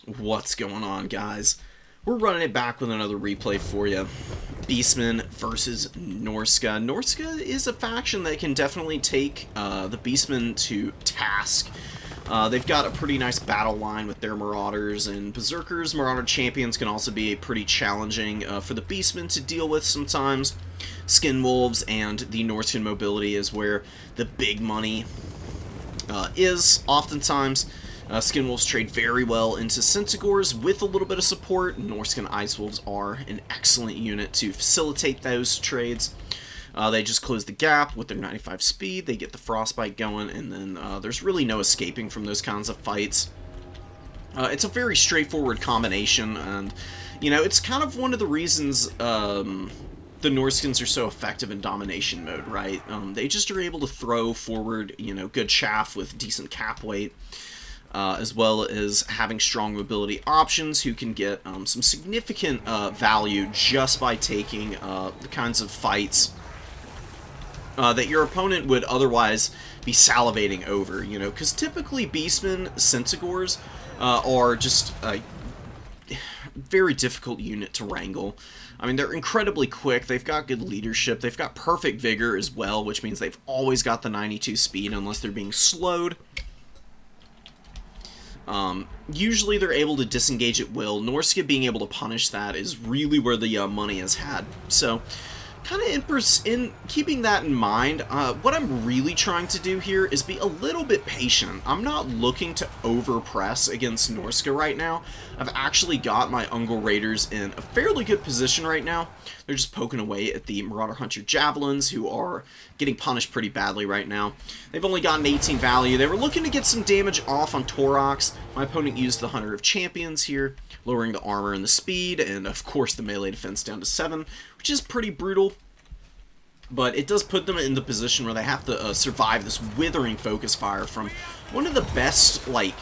What's going on, guys? We're running it back with another replay for you. Beastmen versus Norska. Norska is a faction that can definitely take the Beastmen to task. They've got a pretty nice battle line with their Marauders and Berserkers. Marauder champions can also be pretty challenging for the Beastmen to deal with sometimes. Skin Wolves and the Norskan mobility is where the big money is oftentimes. Skin Wolves trade very well into Centigors with a little bit of support. Norskan Ice Wolves are an excellent unit to facilitate those trades. They just close the gap with their 95 speed, they get the Frostbite going, and then there's really no escaping from those kinds of fights. It's a very straightforward combination, and, you know, it's kind of one of the reasons the Norskans are so effective in domination mode, right? They just are able to throw forward, you know, good chaff with decent cap weight. As well as having strong mobility options who can get some significant value just by taking the kinds of fights that your opponent would otherwise be salivating over, you know, because typically Beastmen, Centigors are just a very difficult unit to wrangle. I mean, they're incredibly quick, they've got good leadership, they've got perfect vigor as well, which means they've always got the 92 speed unless they're being slowed. Usually they're able to disengage at will. Norska being able to punish that is really where the money is had. So, kind of in keeping that in mind, what I'm really trying to do here is be a little bit patient. I'm not looking to overpress against Norska right now. I've actually got my Ungol Raiders in a fairly good position right now. They're just poking away at the Marauder Hunter Javelins, who are getting punished pretty badly right now. They've only gotten 18 value. They were looking to get some damage off on Torox. My opponent used the Hunter of Champions here, lowering the armor and the speed, and of course the melee defense down to 7, which is pretty brutal. But it does put them in the position where they have to survive this withering focus fire from one of the best, like,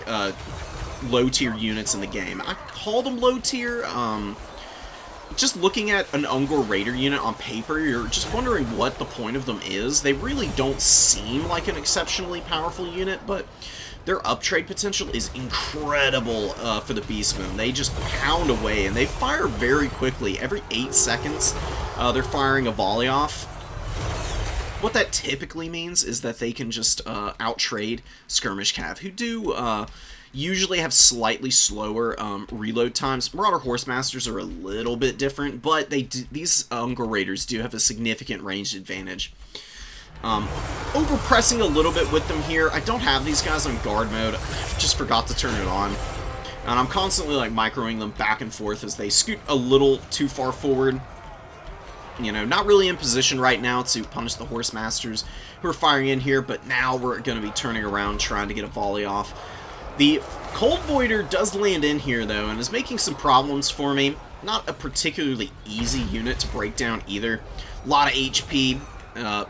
low-tier units in the game. I call them low-tier. Just looking at an Ungol Raider unit on paper, you're just wondering what the point of them is. They really don't seem like an exceptionally powerful unit, but their uptrade potential is incredible for the Beastmen. They just pound away, and they fire very quickly. Every 8 seconds, they're firing a volley off. What that typically means is that they can just outtrade Skirmish Cav, who do usually have slightly slower reload times. Marauder Horsemasters are a little bit different, but these Ungol Raiders do have a significant ranged advantage. Overpressing a little bit with them here. I don't have these guys on guard mode. I just forgot to turn it on. And I'm constantly like microing them back and forth as they scoot a little too far forward. You know, not really in position right now to punish the Horsemasters who are firing in here, but now we're going to be turning around trying to get a volley off. The Cold Voider does land in here, though, and is making some problems for me. Not a particularly easy unit to break down either. A lot of HP,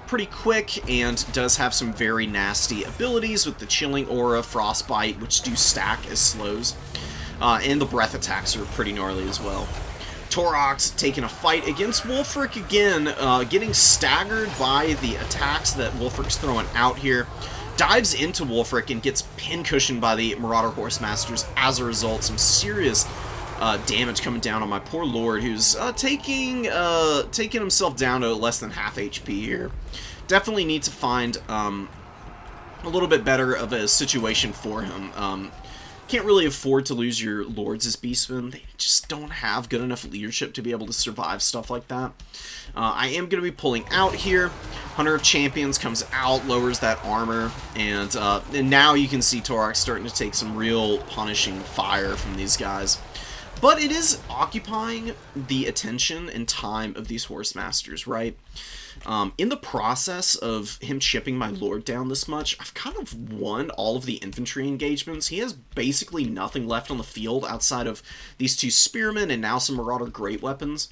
pretty quick, and does have some very nasty abilities with the Chilling Aura, Frostbite, which do stack as slows. And the breath attacks are pretty gnarly as well. Torox taking a fight against Wulfric again, getting staggered by the attacks that Wulfric's throwing out here. Dives into Wulfric and gets pincushioned by the Marauder Horsemasters. As a result, some serious damage coming down on my poor lord, who's taking himself down to less than half HP here. Definitely need to find a little bit better of a situation for him. Can't really afford to lose your lords as Beastmen. They just don't have good enough leadership to be able to survive stuff like that. I am going to be pulling out here. Hunter of Champions comes out, lowers that armor, and now you can see Torox starting to take some real punishing fire from these guys. But it is occupying the attention and time of these Horsemasters, right? In the process of him chipping my lord down this much, I've kind of won all of the infantry engagements. He has basically nothing left on the field outside of these two spearmen and now some Marauder great weapons.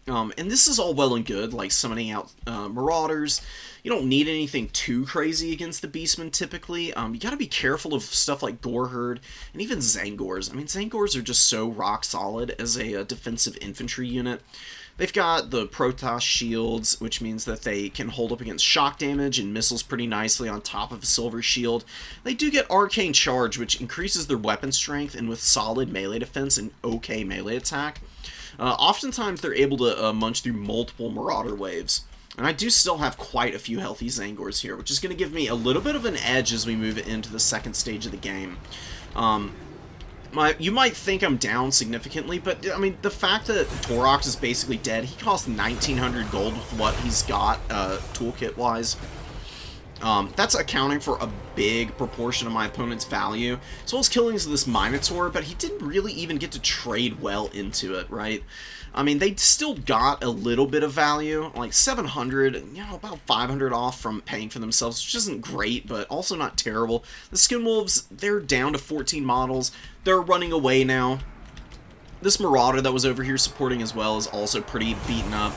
And this is all well and good, like summoning out Marauders. You don't need anything too crazy against the Beastmen, typically. You gotta be careful of stuff like Goreherd and even Zangors. I mean, Zangors are just so rock solid as a defensive infantry unit. They've got the Protoss shields, which means that they can hold up against shock damage and missiles pretty nicely on top of a silver shield. They do get Arcane Charge, which increases their weapon strength, and with solid melee defense and okay melee attack. Oftentimes they're able to munch through multiple Marauder waves. And I do still have quite a few healthy Zangors here, which is going to give me a little bit of an edge as we move into the second stage of the game. You might think I'm down significantly, but, I mean, the fact that Torox is basically dead, he costs 1,900 gold with what he's got, toolkit-wise. That's accounting for a big proportion of my opponent's value, as well as killing this Minotaur, but he didn't really even get to trade well into it, right? I mean, they still got a little bit of value, like 700, you know, about 500 off from paying for themselves, which isn't great, but also not terrible. The Skinwolves, they're down to 14 models. They're running away now. This Marauder that was over here supporting as well is also pretty beaten up.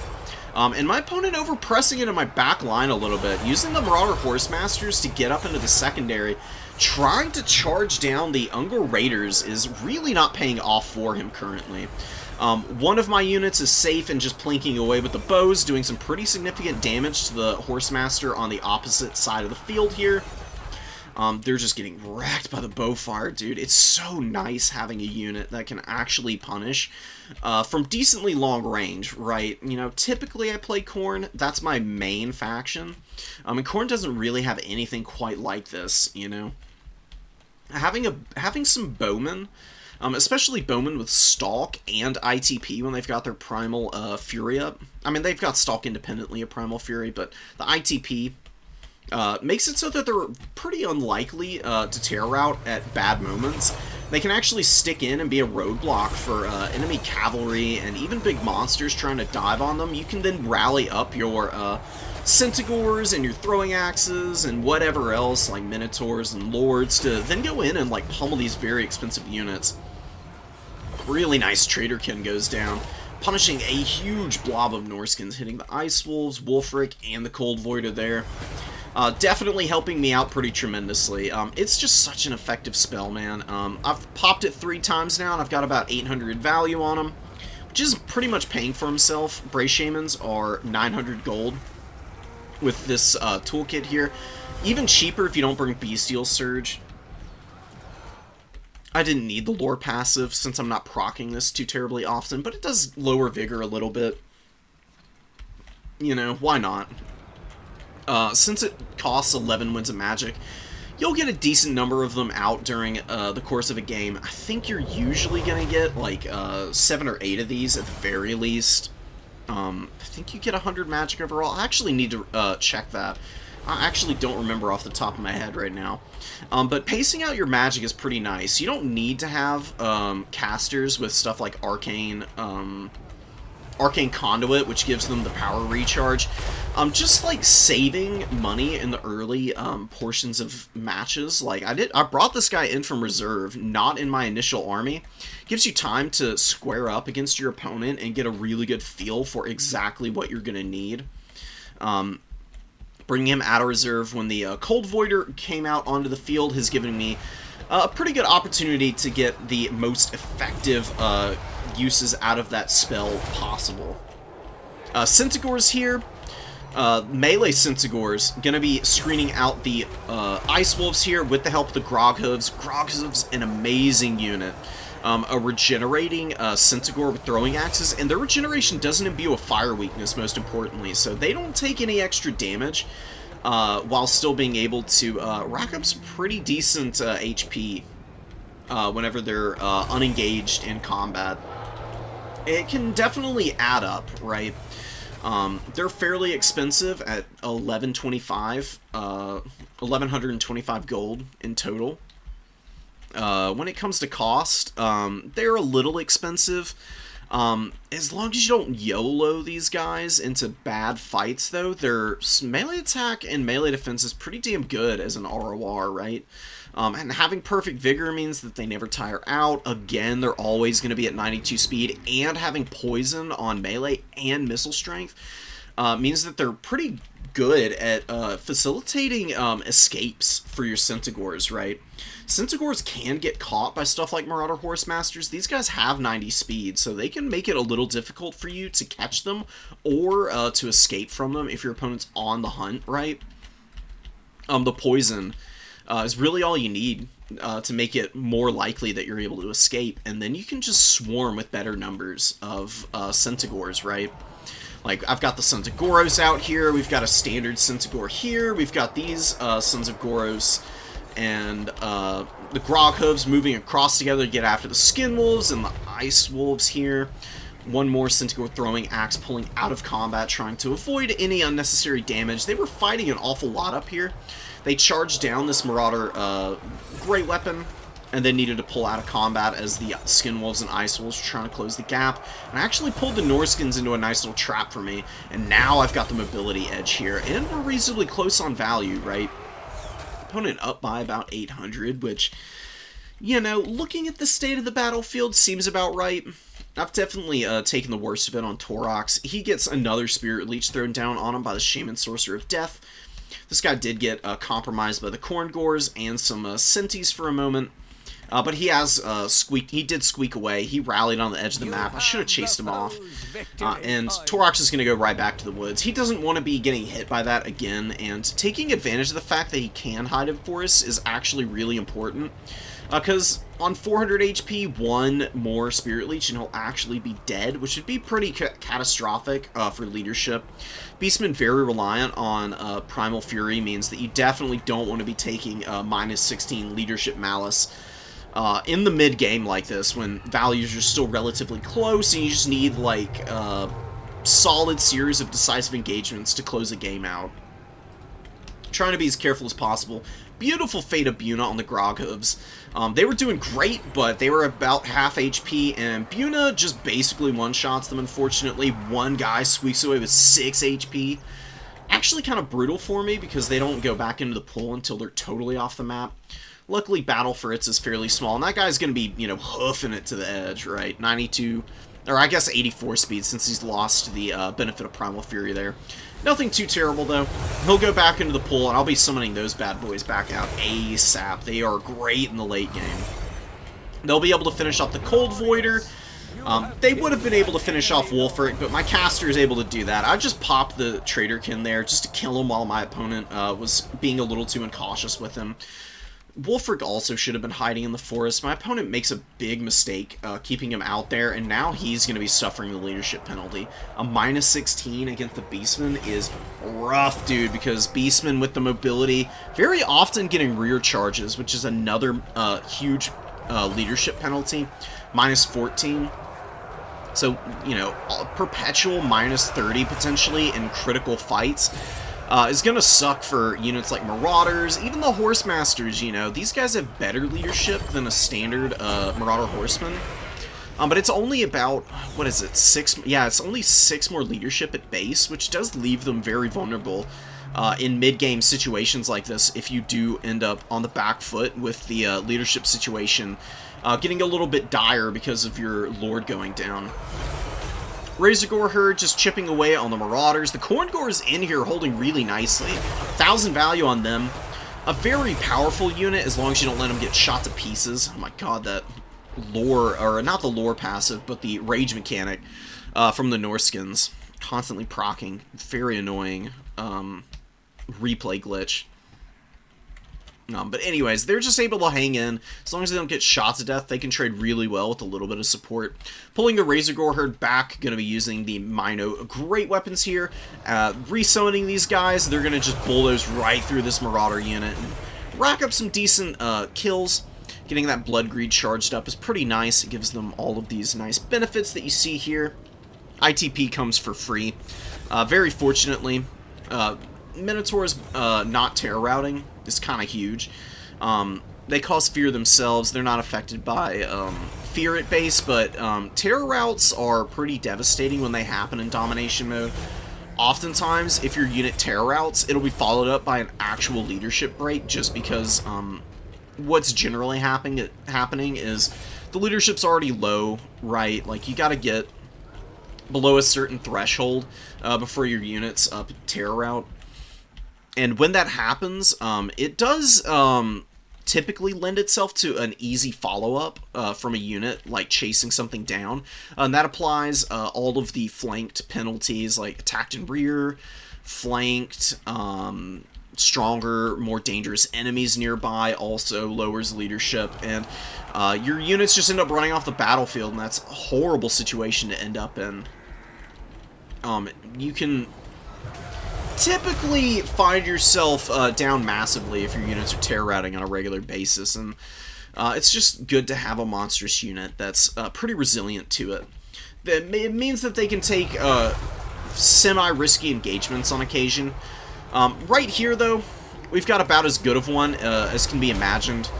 And my opponent overpressing into my back line a little bit, using the Marauder Horsemasters to get up into the secondary, trying to charge down the Ungor Raiders is really not paying off for him currently. One of my units is safe and just plinking away with the bows, doing some pretty significant damage to the Horsemaster on the opposite side of the field here. They're just getting wrecked by the bowfire, dude. It's so nice having a unit that can actually punish from decently long range, right? You know, typically I play Khorne. That's my main faction. And Khorne doesn't really have anything quite like this, you know? Having some bowmen, especially bowmen with Stalk and ITP when they've got their Primal Fury up. I mean, they've got Stalk independently of Primal Fury, but the ITP makes it so that they're pretty unlikely to tear route at bad moments. They can actually stick in and be a roadblock for enemy cavalry and even big monsters trying to dive on them. You can then rally up your Centigors and your throwing axes and whatever else, like Minotaurs and Lords, to then go in and like pummel these very expensive units. Really nice Traderkin goes down, punishing a huge blob of Norskins, hitting the Ice Wolves, Wolfric, and the Cold Voider there. Definitely helping me out pretty tremendously. It's just such an effective spell, man. I've popped it 3 times now, and I've got about 800 value on him, which is pretty much paying for himself. Brace Shamans are 900 gold with this toolkit here. Even cheaper if you don't bring Bestial Surge. I didn't need the lore passive since I'm not proccing this too terribly often, but it does lower vigor a little bit. You know, why not? Since it costs 11 Winds of Magic, you'll get a decent number of them out during the course of a game. I think you're usually going to get like 7 or 8 of these at the very least. I think you get 100 magic overall. I actually need to check that. I actually don't remember off the top of my head right now. But pacing out your magic is pretty nice. You don't need to have casters with stuff like Arcane Conduit, which gives them the power recharge. Just like saving money in the early portions of matches. Like I brought this guy in from reserve, not in my initial army. Gives you time to square up against your opponent and get a really good feel for exactly what you're gonna need. Bringing him out of reserve when the Cold Voider came out onto the field has given me a pretty good opportunity to get the most effective uses out of that spell possible. Centigors here. Melee Centigors going to be screening out the Ice Wolves here with the help of the Groghooves. Groghooves, an amazing unit. A regenerating Centigor with throwing axes, and their regeneration doesn't imbue a fire weakness, most importantly, so they don't take any extra damage while still being able to rack up some pretty decent HP whenever they're unengaged in combat. It can definitely add up, right? They're fairly expensive at 1125 gold in total. When it comes to cost, they're a little expensive. As long as you don't YOLO these guys into bad fights, though, their melee attack and melee defense is pretty damn good as an ROR, right? And having perfect vigor means that they never tire out. Again, they're always going to be at 92 speed, and having poison on melee and missile strength means that they're pretty good at facilitating escapes for your Centigors, right? Centigors can get caught by stuff like Marauder Horsemasters. These guys have 90 speed, so they can make it a little difficult for you to catch them or to escape from them if your opponent's on the hunt, right? The poison is really all you need to make it more likely that you're able to escape, and then you can just swarm with better numbers of Centigors, right? Like, I've got the Sons of Goros out here, we've got a standard Centigor here, we've got these Sons of Goros, and the Grog Hooves moving across together to get after the Skin Wolves, and the Ice Wolves here. One more Centigor throwing axe pulling out of combat, trying to avoid any unnecessary damage. They were fighting an awful lot up here. They charged down this Marauder Great Weapon, and then needed to pull out of combat as the Skin Wolves and Ice Wolves were trying to close the gap. And I actually pulled the Norskins into a nice little trap for me, and now I've got the mobility edge here, and we're reasonably close on value, right? Opponent up by about 800, which, you know, looking at the state of the battlefield, seems about right. I've definitely taken the worst of it on Torox. He gets another Spirit Leech thrown down on him by the Shaman Sorcerer of Death. This guy did get compromised by the Korngors and some Centis for a moment. But he has he did squeak away. He rallied on the edge of the map. I should have chased him off. And Torox is going to go right back to the woods. He doesn't want to be getting hit by that again, and taking advantage of the fact that he can hide in forests is actually really important. Because on 400 HP, one more Spirit Leech and he'll actually be dead, which would be pretty catastrophic for leadership. Beastmen very reliant on Primal Fury means that you definitely don't want to be taking minus 16 leadership malice in the mid-game like this, when values are still relatively close, and you just need, like, solid series of decisive engagements to close a game out. Trying to be as careful as possible. Beautiful Fate of Buna on the Grog Hooves. They were doing great, but they were about half HP, and Buna just basically one-shots them, unfortunately. One guy squeaks away with 6 HP. Actually kind of brutal for me, because they don't go back into the pool until they're totally off the map. Luckily, Battle for It is fairly small, and that guy's going to be, you know, hoofing it to the edge, right? 92, or I guess 84 speed, since he's lost the benefit of Primal Fury there. Nothing too terrible, though. He'll go back into the pool, and I'll be summoning those bad boys back out ASAP. They are great in the late game. They'll be able to finish off the Cold Voider. They would have been able to finish off Wolfric, but my caster is able to do that. I just popped the Traderkin there just to kill him while my opponent was being a little too incautious with him. Wolfric also should have been hiding in the forest. My opponent makes a big mistake keeping him out there, and now he's going to be suffering the leadership penalty. A minus 16 against the Beastman is rough, dude, because Beastman with the mobility very often getting rear charges, which is another huge leadership penalty. Minus 14. So, you know, perpetual minus 30 potentially in critical fights. Is going to suck for units like Marauders, even the Horsemasters, you know. These guys have better leadership than a standard Marauder Horseman. But it's only about, what is it, 6? Yeah, it's only 6 more leadership at base, which does leave them very vulnerable in mid-game situations like this if you do end up on the back foot with the leadership situation getting a little bit dire because of your Lord going down. Razorgore Herd just chipping away on the Marauders. The Korngors in here holding really nicely. 1,000 value on them. A very powerful unit as long as you don't let them get shot to pieces. Oh my god, that lore, or not the lore passive, but the rage mechanic from the Norskins. Constantly proccing. Very annoying replay glitch. But anyways, they're just able to hang in. As long as they don't get shot to death, they can trade really well with a little bit of support. Pulling the Razorgore Herd back, going to be using the Mino great weapons here. Resummoning these guys, they're going to just bulldoze right through this Marauder unit and rack up some decent kills. Getting that Blood Greed charged up is pretty nice. It gives them all of these nice benefits that you see here. ITP comes for free. Very fortunately, Minotaur's not terror routing is kind of huge. They cause fear themselves. They're not affected by fear at base, but terror routes are pretty devastating when they happen in domination mode. Oftentimes, if your unit terror routes, it'll be followed up by an actual leadership break, just because what's generally happening is the leadership's already low, right? Like, you gotta get below a certain threshold before your unit's up terror route. And when that happens, it does typically lend itself to an easy follow-up from a unit, like chasing something down. And that applies all of the flanked penalties, like attacked in rear, flanked, stronger, more dangerous enemies nearby, also lowers leadership, and your units just end up running off the battlefield, and that's a horrible situation to end up in. You can typically find yourself down massively if your units are terror routing on a regular basis, and it's just good to have a monstrous unit that's pretty resilient to it. It means that they can take semi-risky engagements on occasion. Right here, though, we've got about as good of one as can be imagined.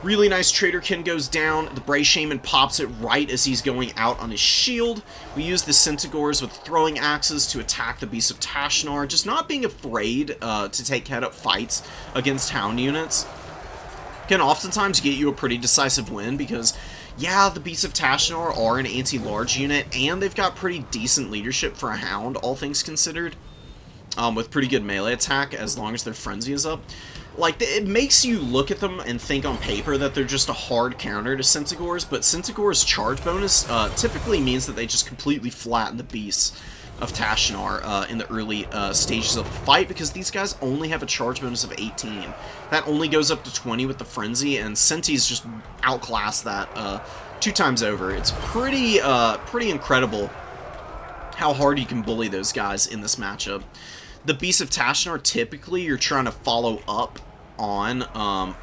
Really nice Traderkin goes down. The Bray Shaman pops it right as he's going out on his shield. We use the Centigors with throwing axes to attack the Beast of Tashnar, just not being afraid to take head-up fights against Hound units can oftentimes get you a pretty decisive win, because, yeah, the Beasts of Tashnar are an anti-large unit, and they've got pretty decent leadership for a Hound, all things considered, with pretty good melee attack as long as their Frenzy is up. Like, it makes you look at them and think on paper that they're just a hard counter to Centigors, but Centigors' charge bonus typically means that they just completely flatten the Beasts of Tashnar in the early stages of the fight, because these guys only have a charge bonus of 18. That only goes up to 20 with the Frenzy, and Centis just outclass that 2 times over. It's pretty incredible how hard you can bully those guys in this matchup. The Beasts of Tashnar, typically, you're trying to follow up on,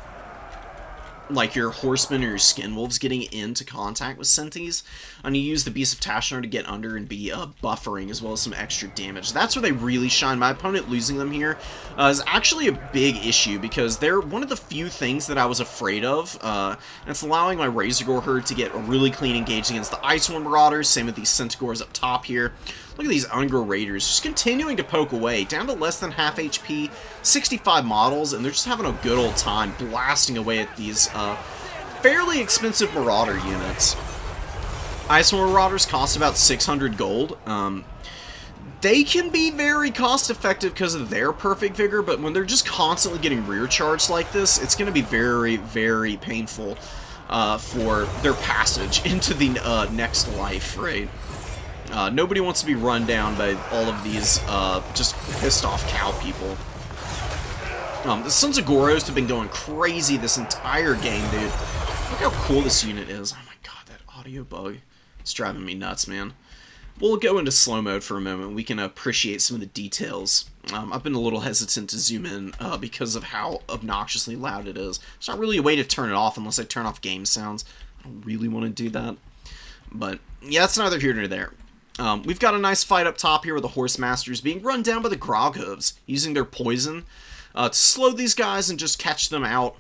like, your Horsemen or your Skinwolves getting into contact with Centis, and you use the Beasts of Tashnar to get under and be buffering, as well as some extra damage. That's where they really shine. My opponent losing them here is actually a big issue, because they're one of the few things that I was afraid of, and it's allowing my Razorgore herd to get a really clean engage against the Icewind Marauders. Same with these Centigors up top here. Look at these Ungor Raiders just continuing to poke away, down to less than half HP, 65 models, and they're just having a good old time blasting away at these fairly expensive Marauder units. Icewind Marauders cost about 600 gold. They can be very cost-effective because of their perfect vigor, but when they're just constantly getting rear charged like this, it's going to be very, very painful for their passage into the next life, right? Nobody wants to be run down by all of these just pissed-off cow people. The Sons of Goros have been going crazy this entire game, dude. Look how cool this unit is. Oh my god, that audio bug. It's driving me nuts, man. We'll go into slow mode for a moment. We can appreciate some of the details. I've been a little hesitant to zoom in because of how obnoxiously loud it is. There's not really a way to turn it off unless I turn off game sounds. I don't really want to do that. But, yeah, that's neither here nor there. We've got a nice fight up top here with the Horse Masters being run down by the Groghooves, using their poison to slow these guys and just catch them out,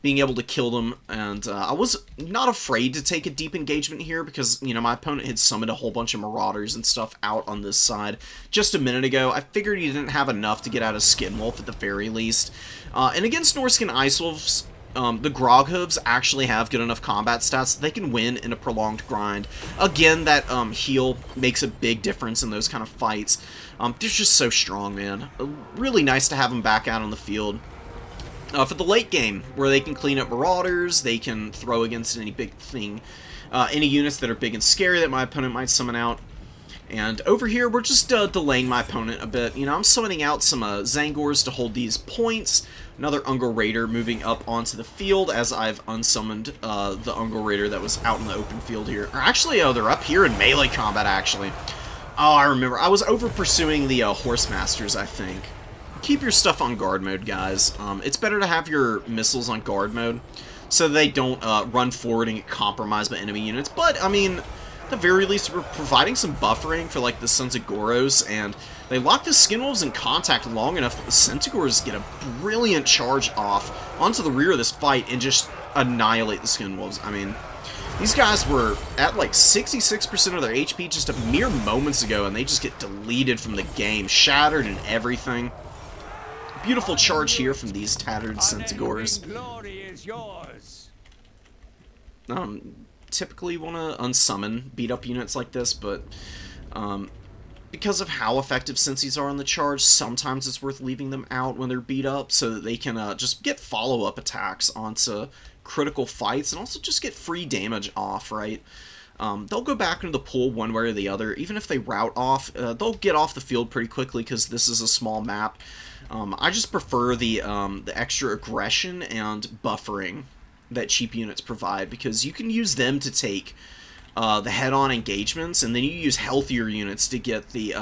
being able to kill them. And I was not afraid to take a deep engagement here because, you know, my opponent had summoned a whole bunch of Marauders and stuff out on this side just a minute ago. I figured he didn't have enough to get out of Skinwolf at the very least. And against Norskin Ice Wolves, the Groghooves actually have good enough combat stats that they can win in a prolonged grind. Again, that heal makes a big difference in those kind of fights. They're just so strong, man. Really nice to have them back out on the field. For the late game, where they can clean up Marauders, they can throw against any big thing, any units that are big and scary that my opponent might summon out. And over here, we're just delaying my opponent a bit. You know, I'm summoning out some Zangors to hold these points. Another Ungor Raider moving up onto the field as I've unsummoned the Ungor Raider that was out in the open field here. Or actually, oh, they're up here in melee combat, actually. Oh, I remember. I was over-pursuing the Horse Masters, I think. Keep your stuff on guard mode, guys. It's better to have your missiles on guard mode so they don't run forward and get compromised by enemy units. But, I mean, at the very least, we're providing some buffering for, like, the Sons of Goros, and they lock the Skinwolves in contact long enough that the Centigors get a brilliant charge off onto the rear of this fight and just annihilate the Skin Wolves. I mean, these guys were at like 66% of their HP just a mere moments ago, and they just get deleted from the game, shattered and everything. Beautiful charge here from these tattered Centigors. Typically want to unsummon beat-up units like this, but because of how effective Cincies are on the charge, sometimes it's worth leaving them out when they're beat up so that they can just get follow-up attacks onto critical fights and also just get free damage off, right? They'll go back into the pool one way or the other. Even if they route off, they'll get off the field pretty quickly because this is a small map. I just prefer the extra aggression and buffering that cheap units provide, because you can use them to take the head-on engagements, and then you use healthier units to get the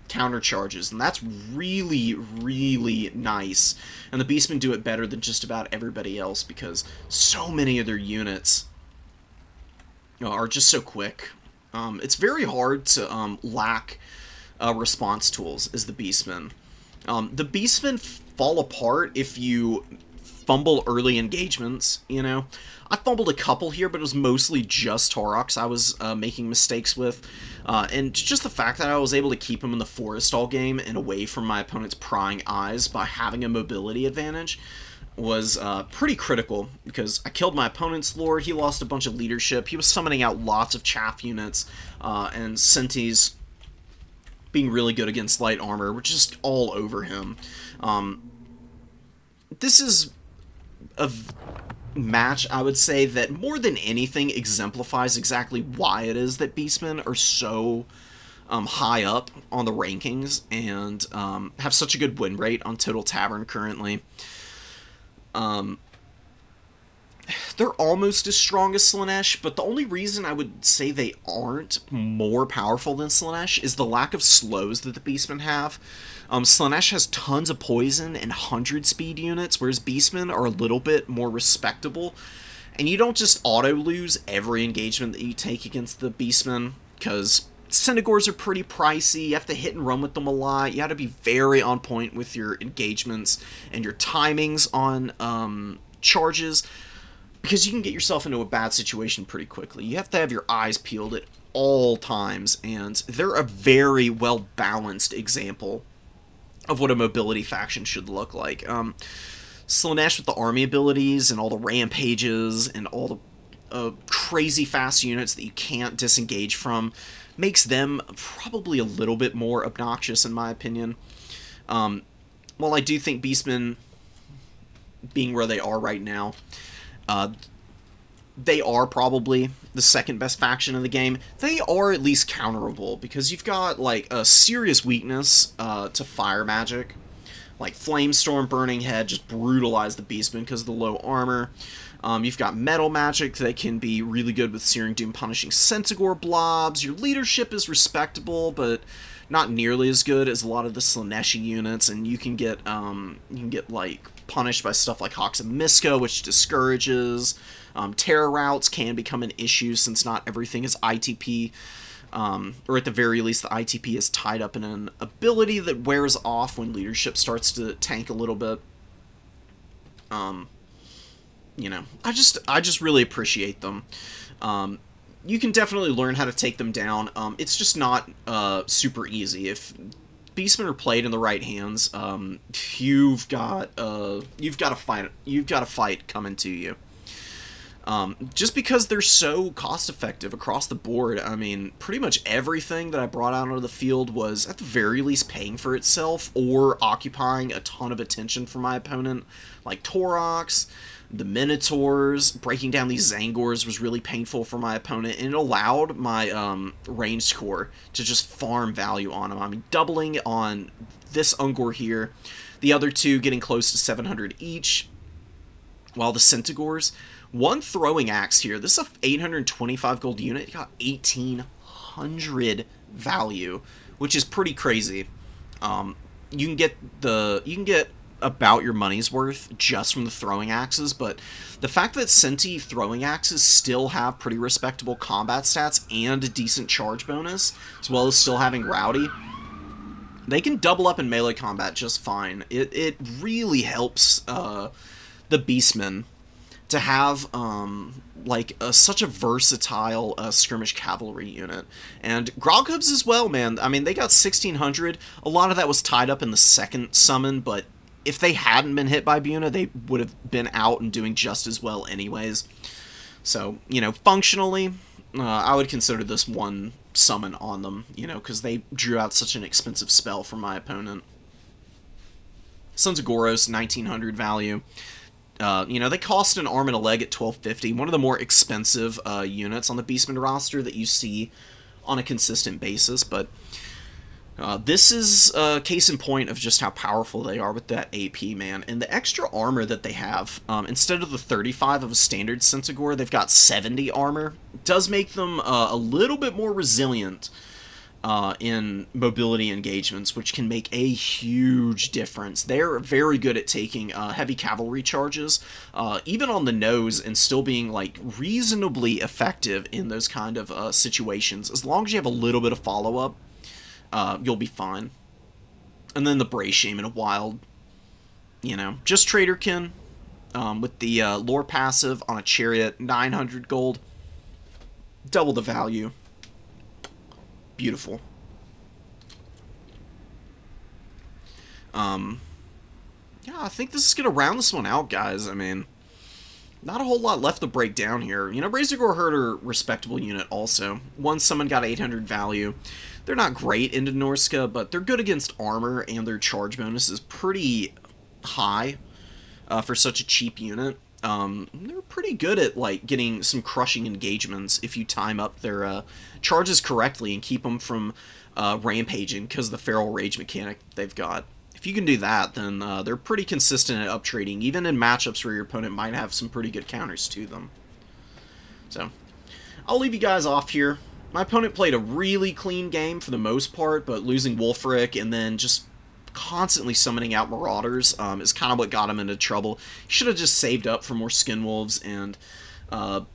counter charges, and that's really, really nice. And the Beastmen do it better than just about everybody else because so many of their units are just so quick. It's very hard to lack response tools as the Beastmen. The Beastmen fall apart if you fumble early engagements, you know. I fumbled a couple here, but it was mostly just Taurox I was making mistakes with. And just the fact that I was able to keep him in the forest all game and away from my opponent's prying eyes by having a mobility advantage was pretty critical, because I killed my opponent's lord, he lost a bunch of leadership, he was summoning out lots of chaff units, and Centis being really good against light armor were just all over him. This is a match, I would say, that more than anything exemplifies exactly why it is that Beastmen are so high up on the rankings and have such a good win rate on Total Tavern currently. They're almost as strong as Slaanesh, but the only reason I would say they aren't more powerful than Slaanesh is the lack of slows that the Beastmen have. Slaanesh has tons of poison and 100 speed units, whereas Beastmen are a little bit more respectable. And you don't just auto-lose every engagement that you take against the Beastmen, because Centigors are pretty pricey, you have to hit and run with them a lot, you have to be very on point with your engagements and your timings on charges, because you can get yourself into a bad situation pretty quickly. You have to have your eyes peeled at all times, and they're a very well-balanced example of what a mobility faction should look like. Slaanesh with the army abilities and all the rampages and all the crazy fast units that you can't disengage from makes them probably a little bit more obnoxious in my opinion. While I do think Beastmen, being where they are right now, they are probably the second best faction in the game. They are at least counterable, because you've got like a serious weakness to fire magic. Like Flamestorm, Burning Head just brutalize the Beastmen because of the low armor. You've got metal magic that can be really good with Searing Doom punishing Centigor blobs. Your leadership is respectable, but not nearly as good as a lot of the Slaaneshi units, and you can get like punished by stuff like Hawks and Misko, which discourages. Terror routes can become an issue since not everything is ITP, or at the very least the ITP is tied up in an ability that wears off when leadership starts to tank a little bit. You know, I just really appreciate them. You can definitely learn how to take them down. It's just not super easy. If Beastmen are played in the right hands, you've got a fight coming to you. Just because they're so cost-effective across the board. I mean, pretty much everything that I brought out onto the field was, at the very least, paying for itself, or occupying a ton of attention for my opponent. Like Taurox, the Minotaurs, breaking down these Zangors was really painful for my opponent, and it allowed my ranged core to just farm value on him. I mean, doubling on this Ungor here, the other two getting close to 700 each, while the Centigors, one throwing axe here, this is a 825 gold unit, it got 1800 value, which is pretty crazy. You can get about your money's worth just from the throwing axes, but the fact that Centi throwing axes still have pretty respectable combat stats and a decent charge bonus, as well as still having Rowdy, they can double up in melee combat just fine. It really helps the Beastmen to have like such a versatile skirmish cavalry unit. And Grog Hooves as well, man. I mean, they got 1,600. A lot of that was tied up in the second summon, but if they hadn't been hit by Buna, they would have been out and doing just as well anyways. So, you know, functionally, I would consider this one summon on them, you know, because they drew out such an expensive spell from my opponent. Sons of Goros, 1,900 value. You know, they cost an arm and a leg at 1,250. One of the more expensive units on the Beastman roster that you see on a consistent basis, but this is a case in point of just how powerful they are with that AP, man. And the extra armor that they have, instead of the 35 of a standard Centigor, they've got 70 armor. It does make them a little bit more resilient in mobility engagements, which can make a huge difference. They're very good at taking heavy cavalry charges, even on the nose, and still being like reasonably effective in those kind of situations. As long as you have a little bit of follow-up, you'll be fine. And then the Bray Shaman of Wild, you know, just Traderkin with the lore passive on a Chariot, 900 gold, double the value. Beautiful. Yeah, I think this is going to round this one out, guys. I mean, not a whole lot left to break down here. You know, Razorgore Herd are a respectable unit also. One summon got 800 value. They're not great into Norska, but they're good against armor, and their charge bonus is pretty high for such a cheap unit. They're pretty good at like getting some crushing engagements if you time up their charges correctly and keep them from rampaging because of the feral rage mechanic they've got. If you can do that, then they're pretty consistent at uptrading, even in matchups where your opponent might have some pretty good counters to them. So, I'll leave you guys off here. My opponent played a really clean game for the most part, but losing Wulfric and then just constantly summoning out Marauders is kind of what got him into trouble. He should have just saved up for more Skin Wolves and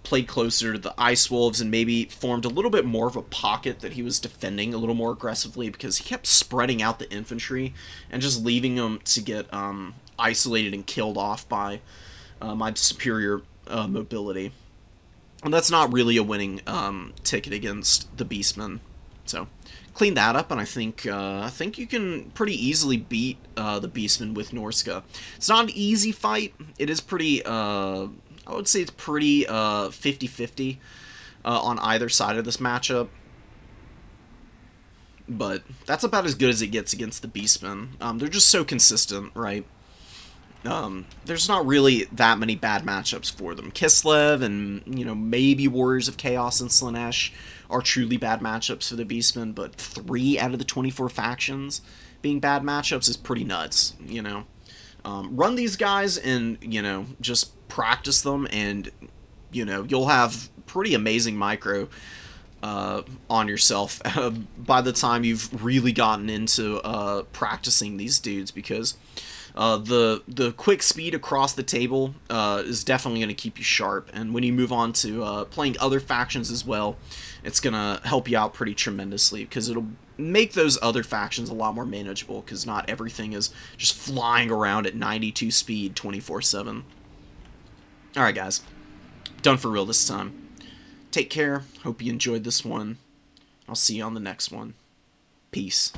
played closer to the Ice Wolves and maybe formed a little bit more of a pocket that he was defending a little more aggressively, because he kept spreading out the infantry and just leaving them to get isolated and killed off by my superior mobility. And that's not really a winning ticket against the Beastmen. So, clean that up, and I think you can pretty easily beat the Beastmen with Norska. It's not an easy fight. It is pretty, I would say it's pretty 50-50 on either side of this matchup. But that's about as good as it gets against the Beastmen. They're just so consistent, right? There's not really that many bad matchups for them. Kislev and, you know, maybe Warriors of Chaos and Slaanesh are truly bad matchups for the Beastmen, but 3 out of the 24 factions being bad matchups is pretty nuts, you know. Run these guys and, you know, just practice them, and, you know, you'll have pretty amazing micro on yourself by the time you've really gotten into practicing these dudes, because the quick speed across the table is definitely going to keep you sharp, and when you move on to playing other factions as well, it's going to help you out pretty tremendously, because it'll make those other factions a lot more manageable, because not everything is just flying around at 92 speed 24/7. Alright guys, done for real this time. Take care, hope you enjoyed this one. I'll see you on the next one. Peace.